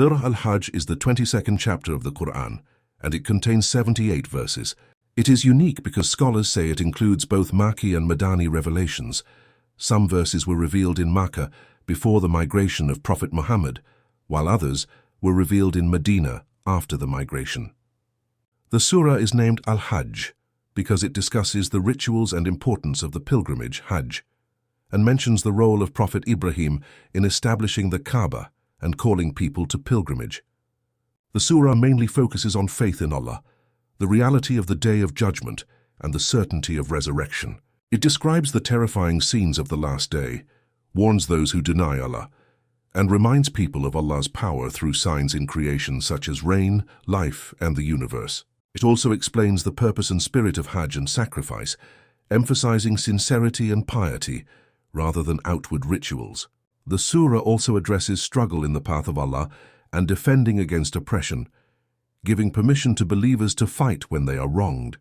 Surah Al-Hajj is the 22nd chapter of the Quran, and it contains 78 verses. It is unique because scholars say it includes both Makki and Madani revelations. Some verses were revealed in Makkah before the migration of Prophet Muhammad, while others were revealed in Medina after the migration. The surah is named Al-Hajj because it discusses the rituals and importance of the pilgrimage, Hajj, and mentions the role of Prophet Ibrahim in establishing the Kaaba and calling people to pilgrimage. The surah mainly focuses on faith in Allah, the reality of the Day of Judgment, and the certainty of resurrection. It describes the terrifying scenes of the last day, warns those who deny Allah, and reminds people of Allah's power through signs in creation such as rain, life, and the universe. It also explains the purpose and spirit of Hajj and sacrifice, emphasizing sincerity and piety rather than outward rituals. The surah also addresses struggle in the path of Allah and defending against oppression, giving permission to believers to fight when they are wronged.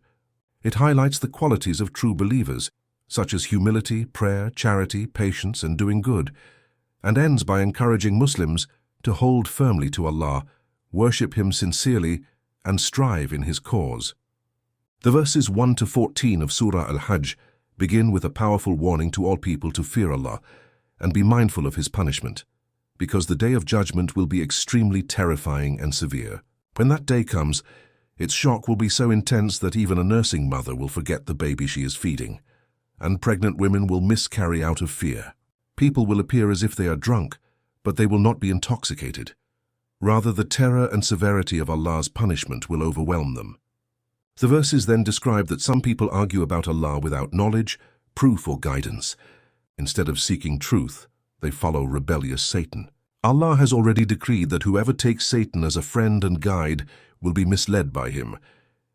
It highlights the qualities of true believers, such as humility, prayer, charity, patience, and doing good, and ends by encouraging Muslims to hold firmly to Allah, worship Him sincerely, and strive in His cause. The verses 1 to 14 of Surah Al-Hajj begin with a powerful warning to all people to fear Allah and be mindful of His punishment, because the Day of Judgment will be extremely terrifying and severe. When that day comes, its shock will be so intense that even a nursing mother will forget the baby she is feeding, and pregnant women will miscarry out of fear. People will appear as if they are drunk, but they will not be intoxicated. Rather, the terror and severity of Allah's punishment will overwhelm them. The verses then describe that some people argue about Allah without knowledge, proof, or guidance. Instead of seeking truth, they follow rebellious Satan. Allah has already decreed that whoever takes Satan as a friend and guide will be misled by him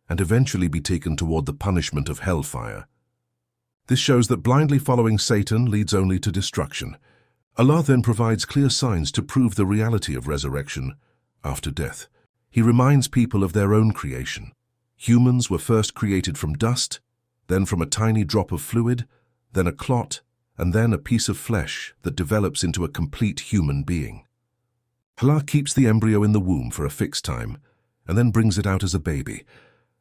and eventually be taken toward the punishment of hellfire. This shows that blindly following Satan leads only to destruction. Allah then provides clear signs to prove the reality of resurrection after death. He reminds people of their own creation. Humans were first created from dust, then from a tiny drop of fluid, then a clot, and then a piece of flesh that develops into a complete human being. Allah keeps the embryo in the womb for a fixed time and then brings it out as a baby,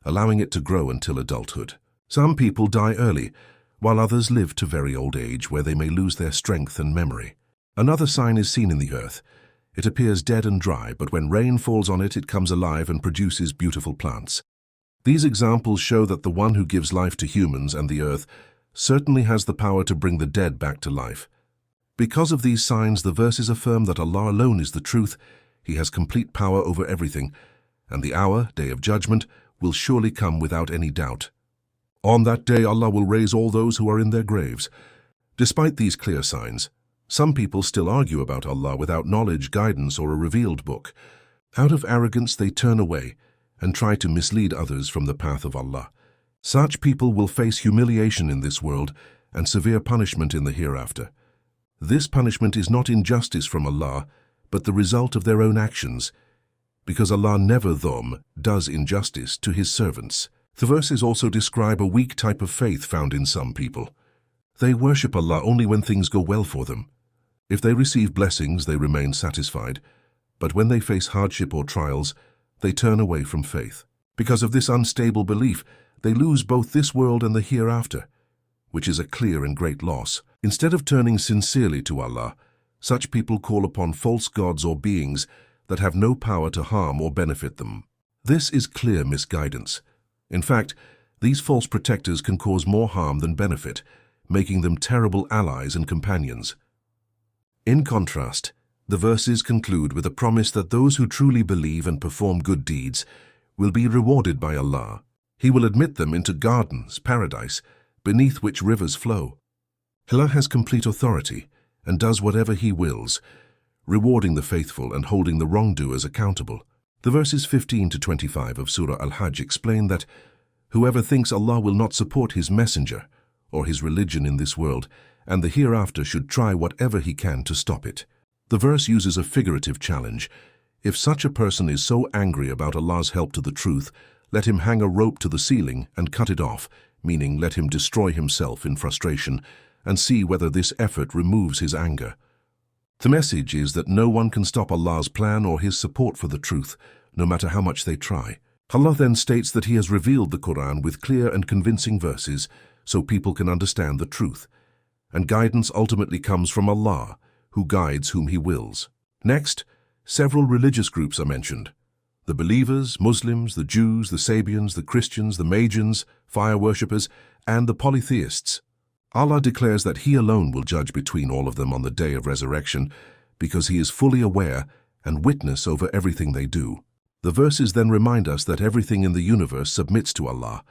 allowing it to grow until adulthood. Some people die early, while others live to very old age where they may lose their strength and memory. Another sign is seen in the earth. It appears dead and dry, but when rain falls on it, it comes alive and produces beautiful plants. These examples show that the one who gives life to humans and the earth certainly has the power to bring the dead back to life. Because of these signs, the verses affirm that Allah alone is the truth. He has complete power over everything, and the hour, Day of Judgment, will surely come without any doubt. On that day, Allah will raise all those who are in their graves. Despite these clear signs, some people still argue about Allah without knowledge, guidance, or a revealed book. Out of arrogance, they turn away and try to mislead others from the path of Allah. Such people will face humiliation in this world and severe punishment in the hereafter. This punishment is not injustice from Allah, but the result of their own actions, because Allah never does injustice to His servants. The verses also describe a weak type of faith found in some people. They worship Allah only when things go well for them. If they receive blessings, they remain satisfied, but when they face hardship or trials, they turn away from faith. Because of this unstable belief, they lose both this world and the hereafter, which is a clear and great loss. Instead of turning sincerely to Allah, such people call upon false gods or beings that have no power to harm or benefit them. This is clear misguidance. In fact, these false protectors can cause more harm than benefit, making them terrible allies and companions. In contrast, the verses conclude with a promise that those who truly believe and perform good deeds will be rewarded by Allah. He will admit them into gardens, paradise, beneath which rivers flow. Allah has complete authority and does whatever He wills, rewarding the faithful and holding the wrongdoers accountable. The verses 15 to 25 of Surah Al-Hajj explain that whoever thinks Allah will not support His messenger or His religion in this world and the hereafter should try whatever he can to stop it. The verse uses a figurative challenge. If such a person is so angry about Allah's help to the truth, let him hang a rope to the ceiling and cut it off, meaning let him destroy himself in frustration and see whether this effort removes his anger. The message is that no one can stop Allah's plan or His support for the truth, no matter how much they try. Allah then states that He has revealed the Quran with clear and convincing verses so people can understand the truth, and guidance ultimately comes from Allah, who guides whom He wills. Next, several religious groups are mentioned: the believers, Muslims, the Jews, the Sabians, the Christians, the Magians, fire worshippers, and the polytheists. Allah declares that He alone will judge between all of them on the day of resurrection, because He is fully aware and witness over everything they do. The verses then remind us that everything in the universe submits to Allah,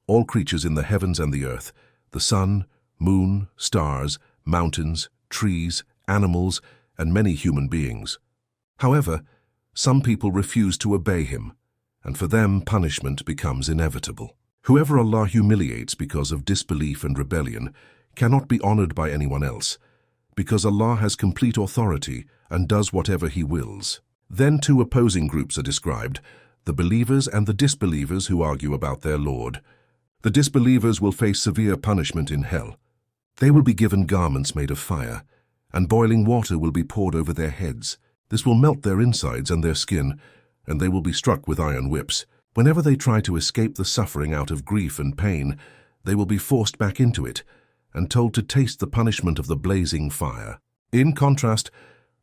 all creatures in the heavens and the earth, the sun, moon, stars, mountains, trees, animals, and many human beings. However, some people refuse to obey Him, and for them punishment becomes inevitable. Whoever Allah humiliates because of disbelief and rebellion cannot be honored by anyone else, because Allah has complete authority and does whatever He wills. Then two opposing groups are described: the believers and the disbelievers who argue about their Lord. The disbelievers will face severe punishment in hell. They will be given garments made of fire, and boiling water will be poured over their heads. This will melt their insides and their skin, and they will be struck with iron whips. Whenever they try to escape the suffering out of grief and pain, they will be forced back into it and told to taste the punishment of the blazing fire. In contrast,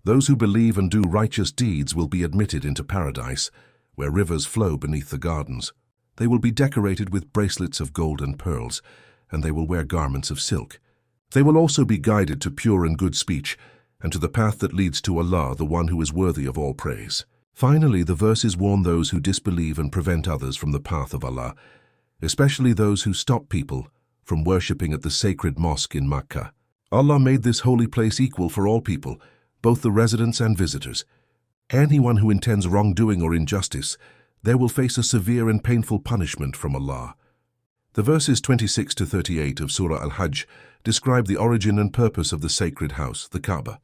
those who believe and do righteous deeds will be admitted into paradise, where rivers flow beneath the gardens. They will be decorated with bracelets of gold and pearls, and they will wear garments of silk. They will also be guided to pure and good speech, and to the path that leads to Allah, the one who is worthy of all praise. Finally, the verses warn those who disbelieve and prevent others from the path of Allah, especially those who stop people from worshipping at the sacred mosque in Makkah. Allah made this holy place equal for all people, both the residents and visitors. Anyone who intends wrongdoing or injustice, there will face a severe and painful punishment from Allah. The verses 26 to 38 of Surah Al-Hajj describe the origin and purpose of the sacred house, the Kaaba.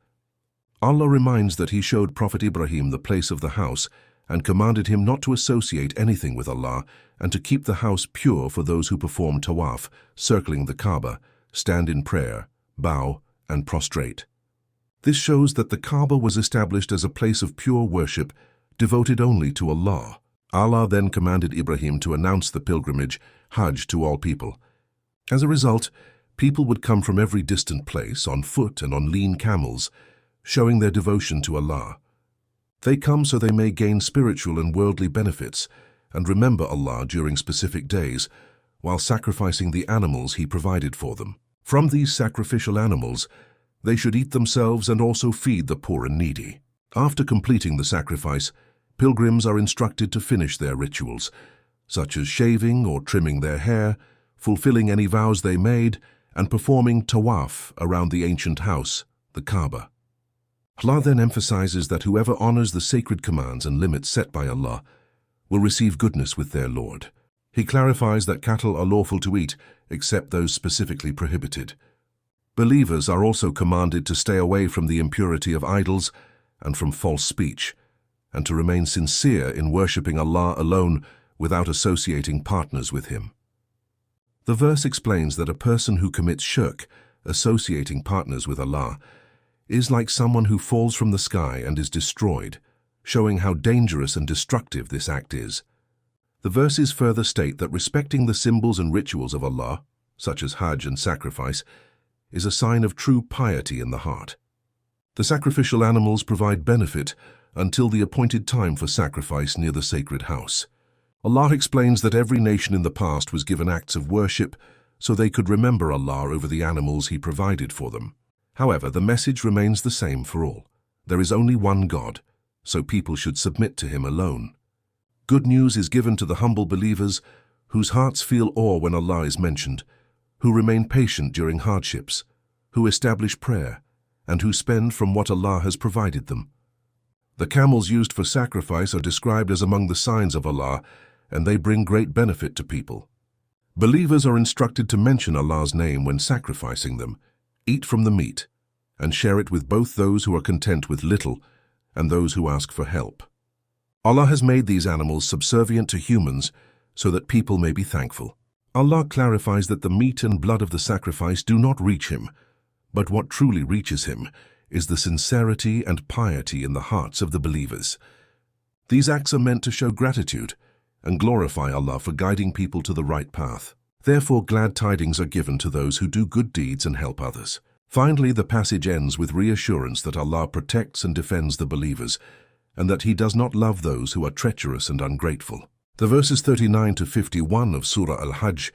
Allah reminds that He showed Prophet Ibrahim the place of the house and commanded him not to associate anything with Allah and to keep the house pure for those who perform tawaf, circling the Kaaba, stand in prayer, bow, and prostrate. This shows that the Kaaba was established as a place of pure worship, devoted only to Allah. Allah then commanded Ibrahim to announce the pilgrimage, Hajj, to all people. As a result, people would come from every distant place, on foot and on lean camels, showing their devotion to Allah. They come so they may gain spiritual and worldly benefits and remember Allah during specific days, while sacrificing the animals He provided for them. From these sacrificial animals, they should eat themselves and also feed the poor and needy. After completing the sacrifice, pilgrims are instructed to finish their rituals, such as shaving or trimming their hair, fulfilling any vows they made, and performing tawaf around the ancient house, the Kaaba. Allah then emphasizes that whoever honors the sacred commands and limits set by Allah will receive goodness with their Lord. He clarifies that cattle are lawful to eat, except those specifically prohibited. Believers are also commanded to stay away from the impurity of idols and from false speech, and to remain sincere in worshipping Allah alone without associating partners with Him. The verse explains that a person who commits shirk, associating partners with Allah, is like someone who falls from the sky and is destroyed, showing how dangerous and destructive this act is. The verses further state that respecting the symbols and rituals of Allah, such as Hajj and sacrifice, is a sign of true piety in the heart. The sacrificial animals provide benefit until the appointed time for sacrifice near the sacred house. Allah explains that every nation in the past was given acts of worship so they could remember Allah over the animals He provided for them. However, the message remains the same for all. There is only one God, so people should submit to Him alone. Good news is given to the humble believers whose hearts feel awe when Allah is mentioned, who remain patient during hardships, who establish prayer, and who spend from what Allah has provided them. The camels used for sacrifice are described as among the signs of Allah, and they bring great benefit to people. Believers are instructed to mention Allah's name when sacrificing them, eat from the meat, and share it with both those who are content with little and those who ask for help. Allah has made these animals subservient to humans so that people may be thankful. Allah clarifies that the meat and blood of the sacrifice do not reach Him, but what truly reaches Him is the sincerity and piety in the hearts of the believers. These acts are meant to show gratitude and glorify Allah for guiding people to the right path. Therefore, glad tidings are given to those who do good deeds and help others. Finally, the passage ends with reassurance that Allah protects and defends the believers, and that He does not love those who are treacherous and ungrateful. The verses 39 to 51 of Surah Al-Hajj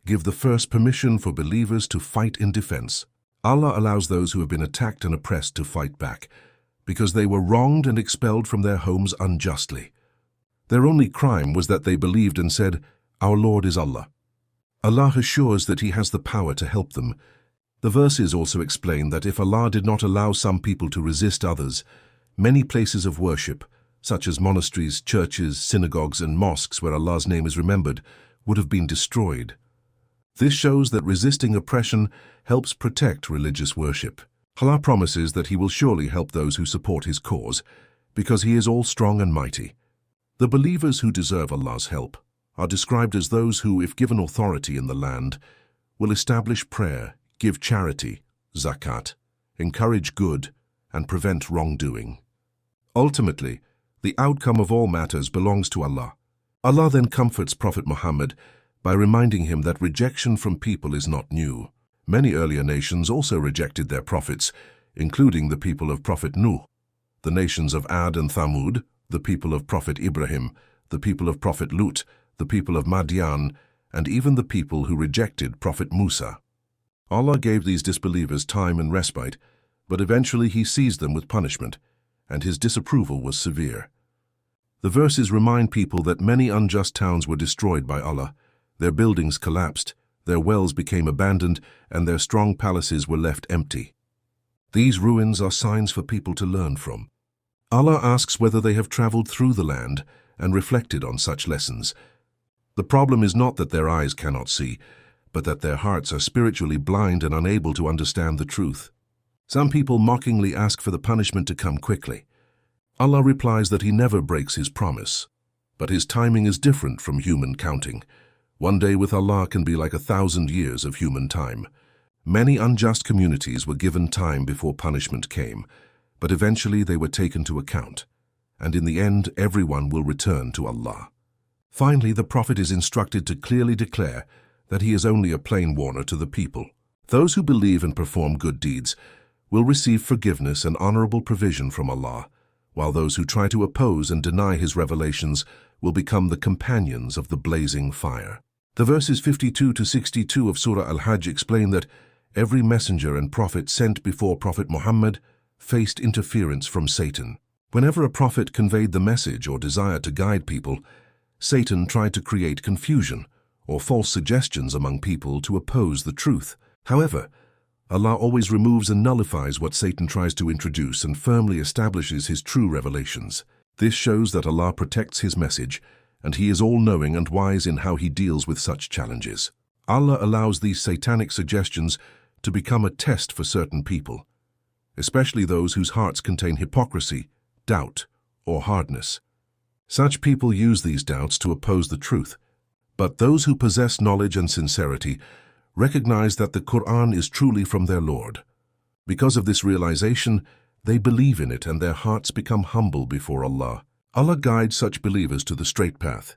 give the first permission for believers to fight in defense. Allah allows those who have been attacked and oppressed to fight back, because they were wronged and expelled from their homes unjustly. Their only crime was that they believed and said, "Our Lord is Allah." Allah assures that He has the power to help them. The verses also explain that if Allah did not allow some people to resist others, many places of worship, such as monasteries, churches, synagogues, and mosques where Allah's name is remembered, would have been destroyed. This shows that resisting oppression helps protect religious worship. Allah promises that He will surely help those who support His cause, because He is all-strong and mighty. The believers who deserve Allah's help are described as those who, if given authority in the land, will establish prayer, give charity, zakat, encourage good, and prevent wrongdoing. Ultimately, the outcome of all matters belongs to Allah. Allah then comforts Prophet Muhammad by reminding him that rejection from people is not new. Many earlier nations also rejected their prophets, including the people of Prophet Nuh, the nations of Ad and Thamud, the people of Prophet Ibrahim, the people of Prophet Lut, the people of Madian, and even the people who rejected Prophet Musa. Allah gave these disbelievers time and respite, but eventually He seized them with punishment, and His disapproval was severe. The verses remind people that many unjust towns were destroyed by Allah, their buildings collapsed, their wells became abandoned, and their strong palaces were left empty. These ruins are signs for people to learn from. Allah asks whether they have traveled through the land and reflected on such lessons. The problem is not that their eyes cannot see, but that their hearts are spiritually blind and unable to understand the truth. Some people mockingly ask for the punishment to come quickly. Allah replies that He never breaks His promise, but His timing is different from human counting. One day with Allah can be like 1,000 years of human time. Many unjust communities were given time before punishment came, but eventually they were taken to account, and in the end everyone will return to Allah. Finally, the Prophet is instructed to clearly declare that he is only a plain warner to the people. Those who believe and perform good deeds will receive forgiveness and honorable provision from Allah, while those who try to oppose and deny His revelations will become the companions of the blazing fire. The verses 52 to 62 of Surah Al-Hajj explain that every messenger and prophet sent before Prophet Muhammad faced interference from Satan. Whenever a prophet conveyed the message or desired to guide people, Satan tried to create confusion or false suggestions among people to oppose the truth. However, Allah always removes and nullifies what Satan tries to introduce and firmly establishes His true revelations. This shows that Allah protects His message, and He is all-knowing and wise in how He deals with such challenges. Allah allows these satanic suggestions to become a test for certain people, especially those whose hearts contain hypocrisy, doubt, or hardness. Such people use these doubts to oppose the truth. But those who possess knowledge and sincerity recognize that the Quran is truly from their Lord. Because of this realization, they believe in it and their hearts become humble before Allah. Allah guides such believers to the straight path.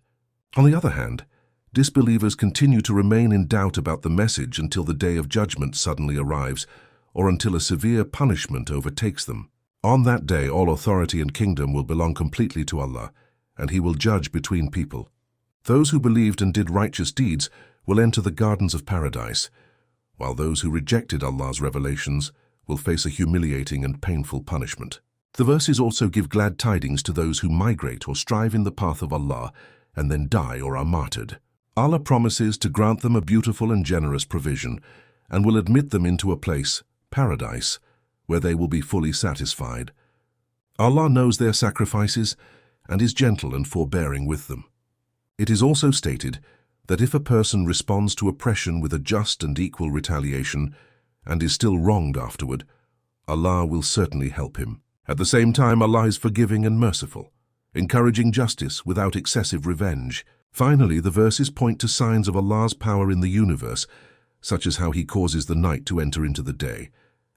On the other hand, disbelievers continue to remain in doubt about the message until the day of judgment suddenly arrives, or until a severe punishment overtakes them. On that day, all authority and kingdom will belong completely to Allah, and He will judge between people. Those who believed and did righteous deeds will enter the gardens of paradise, while those who rejected Allah's revelations will face a humiliating and painful punishment. The verses also give glad tidings to those who migrate or strive in the path of Allah and then die or are martyred. Allah promises to grant them a beautiful and generous provision and will admit them into a place, paradise, where they will be fully satisfied. Allah knows their sacrifices and is gentle and forbearing with them. It is also stated that if a person responds to oppression with a just and equal retaliation and is still wronged afterward, Allah will certainly help him. At the same time, Allah is forgiving and merciful, encouraging justice without excessive revenge. Finally, the verses point to signs of Allah's power in the universe, such as how He causes the night to enter into the day,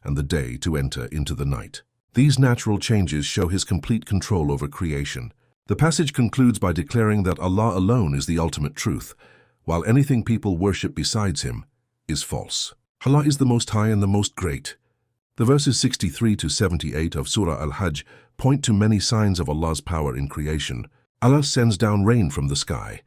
and the day to enter into the night. These natural changes show his complete control over creation. The passage concludes by declaring that Allah alone is the ultimate truth, while anything people worship besides him is false. Allah is the Most High and the Most Great. The verses 63 to 78 of Surah Al-Hajj point to many signs of Allah's power in creation. Allah sends down rain from the sky,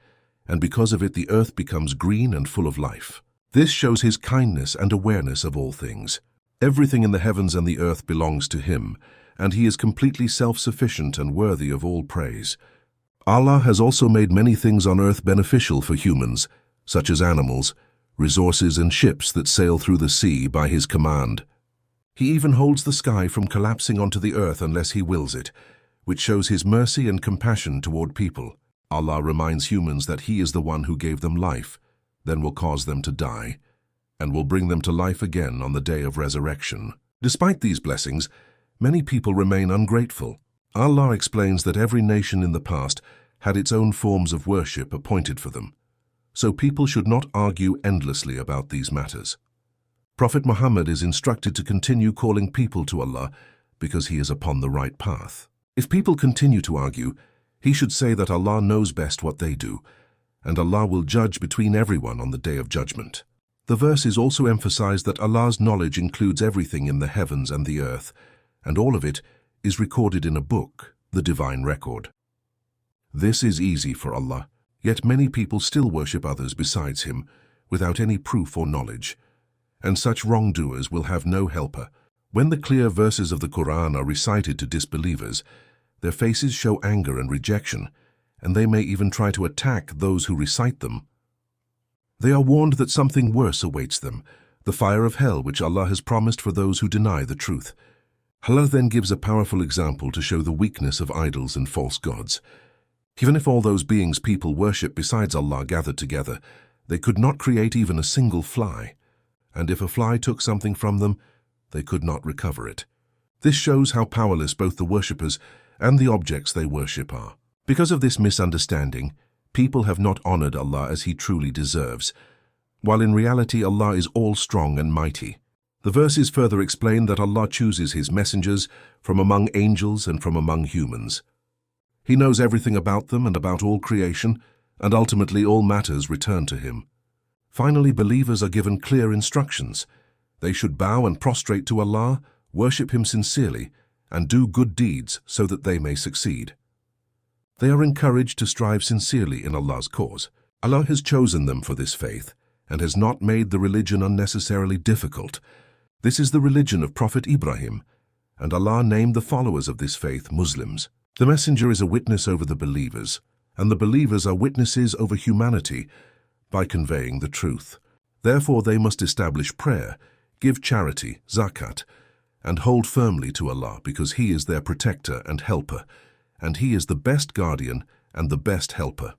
and because of it the earth becomes green and full of life. This shows his kindness and awareness of all things. Everything in the heavens and the earth belongs to him, and he is completely self-sufficient and worthy of all praise. Allah has also made many things on earth beneficial for humans, such as animals, resources and ships that sail through the sea by his command. He even holds the sky from collapsing onto the earth unless he wills it, which shows his mercy and compassion toward people. Allah reminds humans that he is the one who gave them life, then will cause them to die, and will bring them to life again on the day of resurrection. Despite these blessings, many people remain ungrateful. Allah explains that every nation in the past had its own forms of worship appointed for them, so people should not argue endlessly about these matters. Prophet Muhammad is instructed to continue calling people to Allah because he is upon the right path. If people continue to argue, he should say that Allah knows best what they do, and Allah will judge between everyone on the Day of Judgment. The verses also emphasize that Allah's knowledge includes everything in the heavens and the earth, and all of it is recorded in a book, the Divine Record. This is easy for Allah, yet many people still worship others besides him, without any proof or knowledge, and such wrongdoers will have no helper. When the clear verses of the Quran are recited to disbelievers, their faces show anger and rejection, and they may even try to attack those who recite them. They are warned that something worse awaits them, the fire of hell which Allah has promised for those who deny the truth. Allah then gives a powerful example to show the weakness of idols and false gods. Even if all those beings people worship besides Allah gathered together, they could not create even a single fly, and if a fly took something from them, they could not recover it. This shows how powerless both the worshippers and the objects they worship are. Because of this misunderstanding, people have not honored Allah as he truly deserves, while in reality Allah is all-strong and mighty. The verses further explain that Allah chooses his messengers from among angels and from among humans. He knows everything about them and about all creation, and ultimately all matters return to him. Finally, believers are given clear instructions. They should bow and prostrate to Allah, worship him sincerely, and do good deeds so that they may succeed. They are encouraged to strive sincerely in Allah's cause. Allah has chosen them for this faith and has not made the religion unnecessarily difficult. This is the religion of Prophet Ibrahim, and Allah named the followers of this faith Muslims. The messenger is a witness over the believers, and the believers are witnesses over humanity by conveying the truth. Therefore they must establish prayer, give charity, zakat, and hold firmly to Allah because he is their protector and helper, and he is the best guardian and the best helper.